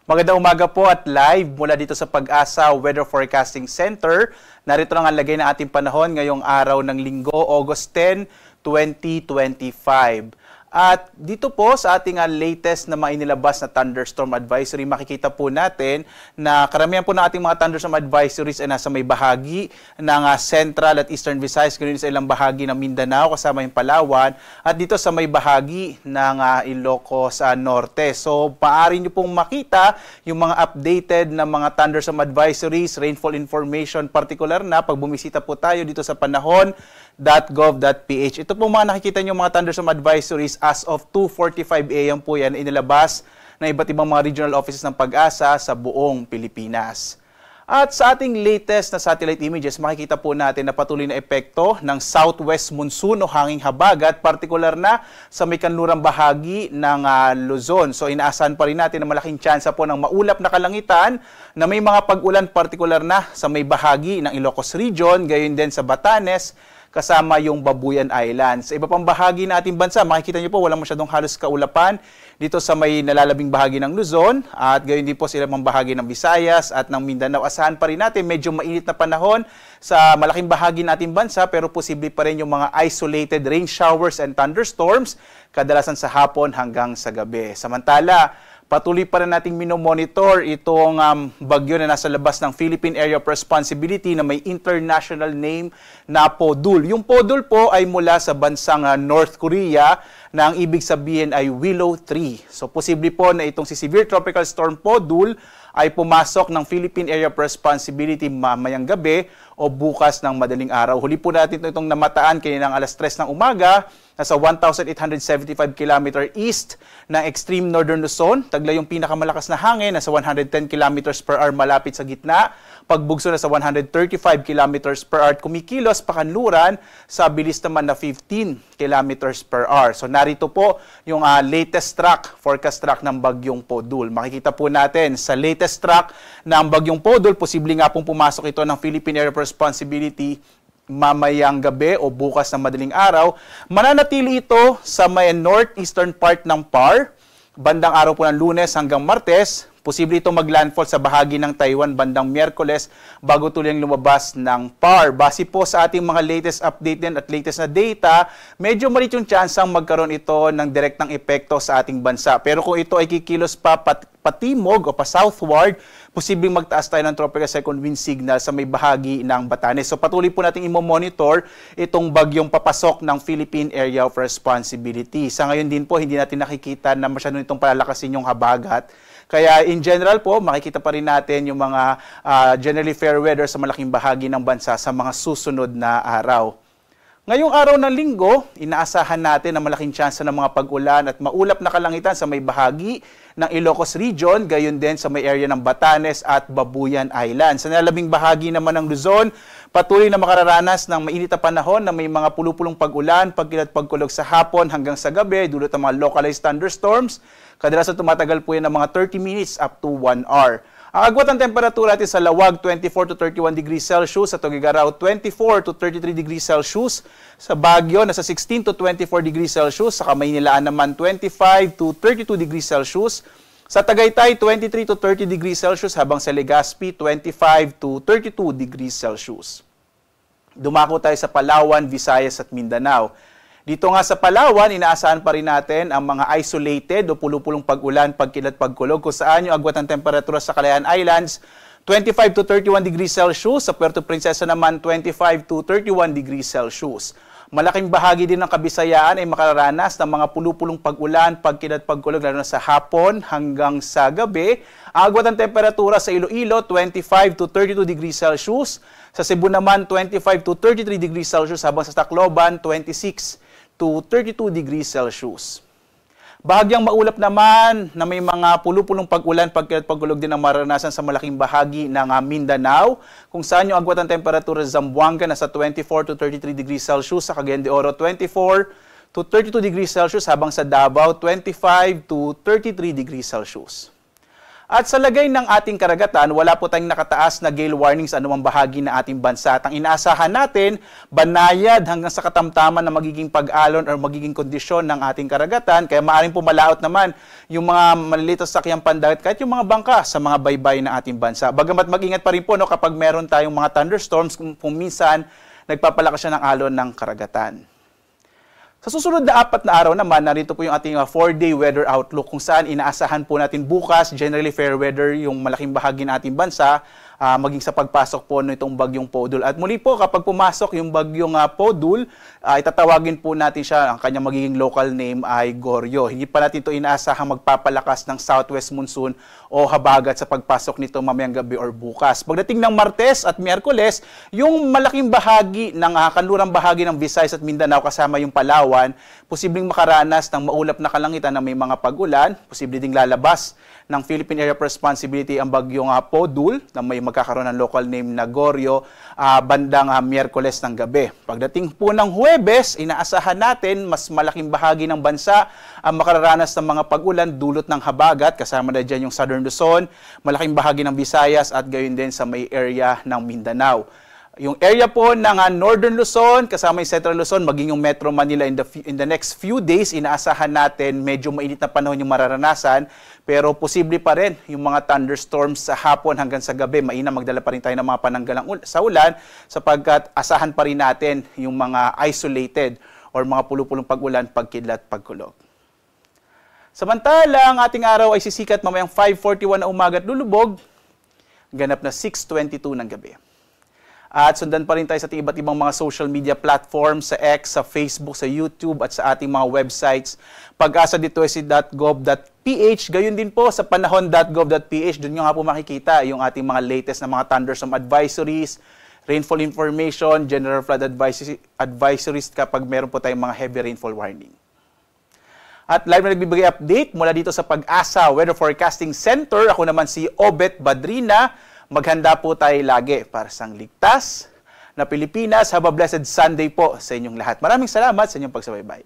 Magandang umaga po at live mula dito sa Pag-asa Weather Forecasting Center. Narito lang ang lagay ng ating panahon ngayong araw ng Linggo, August 10, 2025. At dito po sa ating latest na mga inilabas na thunderstorm advisory, makikita po natin na karamihan po ng ating mga thunderstorm advisories ay nasa may bahagi ng Central at Eastern Visayas, ganoon sa ilang bahagi ng Mindanao kasama yung Palawan, at dito sa may bahagi ng Ilocos Norte. So, maaari nyo pong makita yung mga updated na mga thunderstorm advisories, rainfall information, particular na pag bumisita po tayo dito sa panahon.gov.ph. Ito po mga nakikita nyo mga thunderstorm advisories as of 2:45 AM po yan inilabas ng iba't ibang mga regional offices ng Pag-asa sa buong Pilipinas. At sa ating latest na satellite images, makikita po natin na patuloy na epekto ng southwest monsoon o hanging habagat, partikular na sa may kanlurang bahagi ng Luzon. So inaasahan pa rin natin na malaking tsansa po ng maulap na kalangitan na may mga pag-ulan partikular na sa may bahagi ng Ilocos Region, gayon din sa Batanes, kasama yung Babuyan Islands. Sa iba pang bahagi ng ating bansa, makikita niyo po walang masyadong halos kaulapan dito sa may nalalabing bahagi ng Luzon at gayon din po sa ilang bahagi ng Visayas at ng Mindanao. Asahan pa rin natin medyo mainit na panahon sa malaking bahagi ng ating bansa pero posible pa rin yung mga isolated rain showers and thunderstorms kadalasan sa hapon hanggang sa gabi. Samantala, patuloy pa rin nating minomonitor itong bagyo na nasa labas ng Philippine Area of Responsibility na may international name na Podul. Yung Podul po ay mula sa bansang North Korea na ang ibig sabihin ay Willow Tree. So posible po na itong si Severe Tropical Storm Podul ay pumasok ng Philippine Area of Responsibility mamayang gabi o bukas ng madaling araw. Huli po natin itong namataan kaninang alas 3 ng umaga, nasa 1,875 km east ng extreme northern Luzon. Taglay yung pinakamalakas na hangin, nasa 110 km per hour malapit sa gitna. Pagbugso na sa 135 km per hour. Kumikilos pakanluran sa bilis naman na 15 km per hour. So narito po yung latest forecast track ng bagyong Podul. Makikita po natin sa latest track ng bagyong Podul, posible nga pong pumasok ito ng Philippine Area of Responsibility mamayang gabi o bukas ng madaling araw. Mananatili ito sa may northeastern part ng PAR, bandang araw po ng Lunes hanggang Martes. Posible ito maglandfall sa bahagi ng Taiwan bandang Miyerkules bago tuluyang lumabas ng PAR. Base po sa ating mga latest update din at latest na data, medyo maliit yung tsansang magkaroon ito ng direktang epekto sa ating bansa. Pero kung ito ay kikilos pa patimog o pa southward, posibleng magtaas tayo ng tropical second wind signal sa may bahagi ng Batanes. So patuloy po natin i-monitor itong bagyong papasok ng Philippine Area of Responsibility. Sa ngayon din po, hindi natin nakikita na masyado itong palalakasin yung habagat. Kaya in general po, makikita pa rin natin yung mga generally fair weather sa malaking bahagi ng bansa sa mga susunod na araw. Ngayong araw ng Linggo, inaasahan natin na malaking tsansa ng mga pag-ulan at maulap na kalangitan sa may bahagi ng Ilocos Region, gayon din sa may area ng Batanes at Babuyan Islands. Sa nalalabing bahagi naman ng Luzon, patuloy na makararanas ng mainit na panahon na may mga pulupulong pag-ulan, pagkilat-pagkulog sa hapon hanggang sa gabi, dulot ng mga localized thunderstorms. Kadalasan tumatagal po yan ng mga 30 minutes up to 1 hour. Ang agwat ng temperatura natin sa Lawag, 24 to 31 degrees Celsius. Sa Tuguegarao, 24 to 33 degrees Celsius. Sa Baguio, nasa 16 to 24 degrees Celsius. Sa Kamaynilaan naman, 25 to 32 degrees Celsius. Sa Tagaytay, 23 to 30 degrees Celsius. Habang sa Legazpi, 25 to 32 degrees Celsius. Dumako tayo sa Palawan, Visayas at Mindanao. Dito nga sa Palawan, inaasahan pa rin natin ang mga isolated o pulupulong pag-ulan, pagkilat-pagkulog, kung saan yung agwat ng temperatura sa Calayan Islands, 25 to 31 degrees Celsius. Sa Puerto Princesa naman, 25 to 31 degrees Celsius. Malaking bahagi din ng Kabisayaan ay makararanas ng mga pulupulong pag-ulan, pagkilat-pagkulog, lalo na sa hapon hanggang sa gabi. Ang agwat ng temperatura sa Iloilo, 25 to 32 degrees Celsius. Sa Cebu naman, 25 to 33 degrees Celsius. Habang sa Tacloban, 26 to 32 degrees Celsius. Bahagyang maulap naman na may mga pulupulong pag-ulan, pagkilat-pagkulog din ang maranasan sa malaking bahagi ng Mindanao, kung saan yung agwat ng temperatura sa Zamboanga nasa 24 to 33 degrees Celsius, sa Cagayan de Oro 24 to 32 degrees Celsius, habang sa Davao 25 to 33 degrees Celsius. At sa lagay ng ating karagatan, wala po tayong nakataas na gale warning sa anumang bahagi ng ating bansa. At ang inaasahan natin, banayad hanggang sa katamtaman na magiging pag-alon o magiging kondisyon ng ating karagatan. Kaya maaaring pumalaot naman yung mga maliliit na sakyang pandagat kahit yung mga bangka sa mga baybay ng ating bansa. Bagamat mag-ingat pa rin po kapag meron tayong mga thunderstorms kung minsan nagpapalakas siya ng alon ng karagatan. Sa susunod na 4 na araw naman, narito po yung ating 4-day weather outlook kung saan inaasahan po natin bukas, generally fair weather yung malaking bahagi ng ating bansa, maging sa pagpasok po nitong bagyong Podul. At muli po, kapag pumasok yung bagyong Podul, itatawagin po natin siya, ang kanyang magiging local name ay Goryo. Hindi pa natin ito inaasahang magpapalakas ng southwest monsoon o habagat sa pagpasok nito mamayang gabi or bukas. Pagdating ng Martes at Miyerkules, yung malaking bahagi ng kanlurang bahagi ng Visayas at Mindanao kasama yung Palawan, posibleng makaranas ng maulap na kalangitan na may mga pag-ulan, posible ding lalabas ng Philippine Area of Responsibility ang bagyong Podul na may magkakaroon ng local name na Goryo bandang Miyerkules ng gabi. Pagdating po ng Huwebes, inaasahan natin mas malaking bahagi ng bansa ang makararanas ng mga pag-ulan dulot ng habagat, kasama na dyan yung Southern Luzon, malaking bahagi ng Visayas at gayon din sa may area ng Mindanao. Yung area po ng Northern Luzon, kasama yung Central Luzon, maging yung Metro Manila in the next few days, inaasahan natin medyo mainit na panahon yung mararanasan, pero posible pa rin yung mga thunderstorms sa hapon hanggang sa gabi. Mainam magdala pa rin tayo ng mga pananggalang sa ulan sapagkat asahan pa rin natin yung mga isolated or mga pulupulong pag-ulan, pagkidlat, pagkulog. Samantalang ating araw ay sisikat mamayang 5:41 na umaga at lulubog, ganap na 6:22 ng gabi. At sundan pa rin tayo sa ating iba't ibang mga social media platforms, sa X, sa Facebook, sa YouTube, at sa ating mga websites. pag-asa.gov.ph, gayon din po sa panahon.gov.ph, doon nyo nga po makikita yung ating mga latest na mga thunderstorm advisories, rainfall information, general flood advisories kapag meron po tayong mga heavy rainfall warning. At live na nagbibigay update mula dito sa Pag-asa Weather Forecasting Center. Ako naman si Obet Badrina. Maghanda po tayo lagi para sa ligtas na Pilipinas. Have a blessed Sunday po sa inyong lahat. Maraming salamat sa inyong pagsubaybay.